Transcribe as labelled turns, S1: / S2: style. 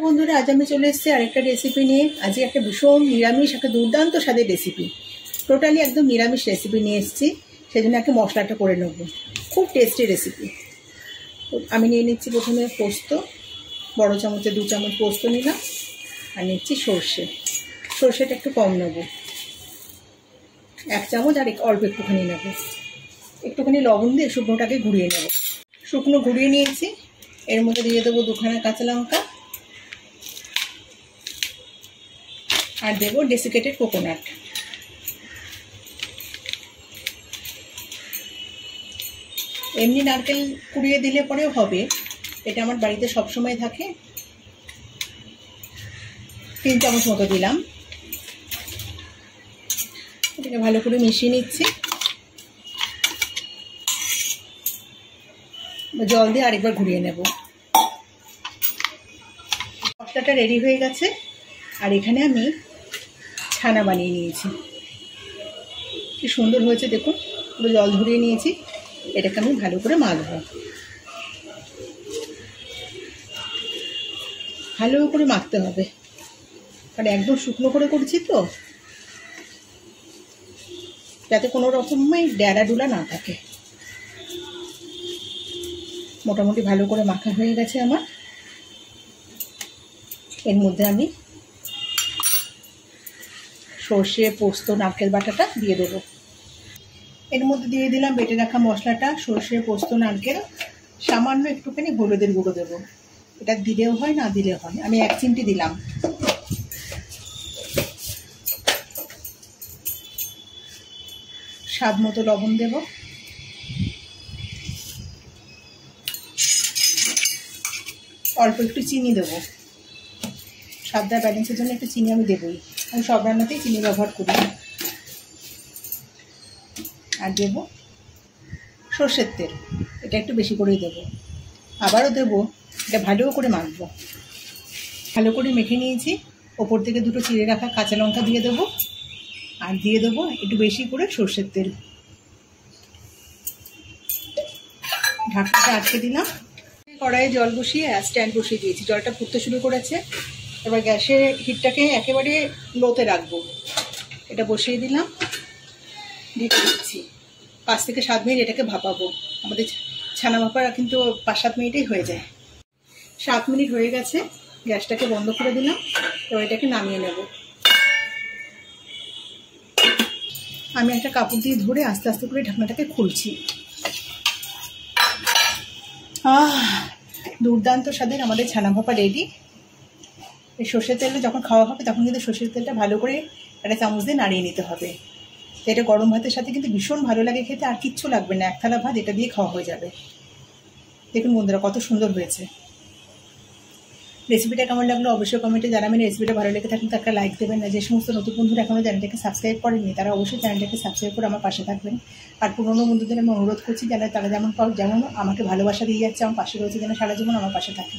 S1: বন্ধুরা, আজ আমি চলে এসেছি আরেকটা রেসিপি নিয়ে। আজকে একটা ভীষণ নিরামিষ, একটা দুর্দান্ত স্বাদের রেসিপি, টোটালি একদম নিরামিষ রেসিপি নিয়ে এসেছি। সেই জন্য একটা মশলাটা করে নেব, খুব টেস্টি রেসিপি। আমি নিয়ে নিচ্ছি প্রথমে পোস্ত, বড় চামচে 2 চামচ পোস্ত নিলাম। আর নিচ্ছি সর্ষেটা একটু কম নেব, 1 চামচ, আর অল্প একটুখানি নেব। একটুখানি লবণ দিয়ে শুকনোটাকে ঘুরিয়ে নেব। শুকনো ঘুরিয়ে নিয়েছি। এর মধ্যে দিয়ে দেবো 2খানা কাঁচা লঙ্কা, আর দেবো ডেসিকেটেড কোকোনাট। এমনি নারকেল কুড়িয়ে দিলে পরেও হবে, এটা আমার বাড়িতে সবসময় থাকে। 3 চামচ মতো দিলাম। এটাকে ভালো করে মিশিয়ে নিচ্ছি। জল দিয়ে আরেকবার ঘুরিয়ে নেব। মশলাটা রেডি হয়ে গেছে। আর এখানে আমি ছানা বানিয়ে নিয়েছি, কি সুন্দর হয়েছে দেখুন। পুরো জল ঝরিয়ে নিয়েছি। এটাকে আমি ভালো করে মাখবো, ভালো করে মাখতে হবে, কারণ একদম শুকনো করে করছি তো, যাতে কোনো রকমের ডেলা ডুলা না থাকে। মোটামুটি ভালো করে মাখা হয়ে গেছে আমার। এর মধ্যে আমি সর্ষে, পোস্ত, নারকেল বাটাটা দিয়ে দেবো। এর মধ্যে দিয়ে দিলাম বেটে রাখা মশলাটা, সর্ষে, পোস্ত, নারকেল। সামান্য একটুখানি হলুদের গুঁড়ো দেবো। এটা দিলেও হয়, না দিলেও হয়। আমি 1 চিমটি দিলাম। স্বাদ মতো লবণ দেব। অল্প একটু চিনি দেবো, স্বাদটা ব্যালেন্সের জন্য একটু চিনি আমি দেবই। আমি সব রান্নাতেই চিনি ব্যবহার করি। আর দেব সর্ষের তেল, এটা একটু বেশি করেই দেবো। আবারও দেবো। এটা ভালো করে মাখবো। ভালো করে মেখে নিয়েছি। ওপর থেকে 2টো চিড়ে রাখা কাঁচা লঙ্কা দিয়ে দেবো। আর দিয়ে দেবো একটু বেশি করে সর্ষের তেল। ঢাকনাটা আটকে দিলাম। কড়াইয়ে জল বসিয়ে স্ট্যান্ড বসিয়ে দিয়েছি। জলটা ফুটতে শুরু করেছে। এবার গ্যাসের হিটটাকে একেবারে লোতে রাখবো। এটা বসিয়ে দিলাম, ঢেকে দিচ্ছি। 5 থেকে 7 মিনিট এটাকে ভাপাবো। আমাদের ছানা ভাপা কিন্তু 5-7 মিনিটেই হয়ে যায়। 7 মিনিট হয়ে গেছে। গ্যাসটাকে বন্ধ করে দিলাম। এবার এটাকে নামিয়ে নেব। আমি একটা কাপড় দিয়ে ধরে আস্তে আস্তে করে ঢাকনাটাকে খুলছি। দুর্দান্ত স্বাদের আমাদের ছানা ভাপা রেডি। এই সর্ষের তেলে যখন খাওয়া হবে তখন কিন্তু সর্ষের তেলটা ভালো করে একটা চামচ দিয়ে নাড়িয়ে নিতে হবে। এটা গরম ভাতের সাথে কিন্তু ভীষণ ভালো লাগে খেতে। আর কিচ্ছু লাগবে না, 1 থালা ভাত এটা দিয়ে খাওয়া হয়ে যাবে। দেখুন বন্ধুরা, কত সুন্দর হয়েছে। রেসিপিটা কেমন লাগলো অবশ্যই কমেন্টে জানাবেন। রেসিপিটা ভালো লেগে থাকলে একটা লাইক দেবেন। না যে সমস্ত নতুন বন্ধুরা এখনও চ্যানেলটাকে সাবস্ক্রাইব করেননি, তারা অবশ্যই চ্যানেলটাকে সাবস্ক্রাইব করে আমার পাশে থাকবেন। আর পুরনো বন্ধুদের আমি অনুরোধ করছি, যারা তারা যেমন আমাকে ভালোবাসা দিয়ে যাচ্ছে, আমার পাশে রয়েছে, যেন সারা জীবন আমার পাশে থাকে।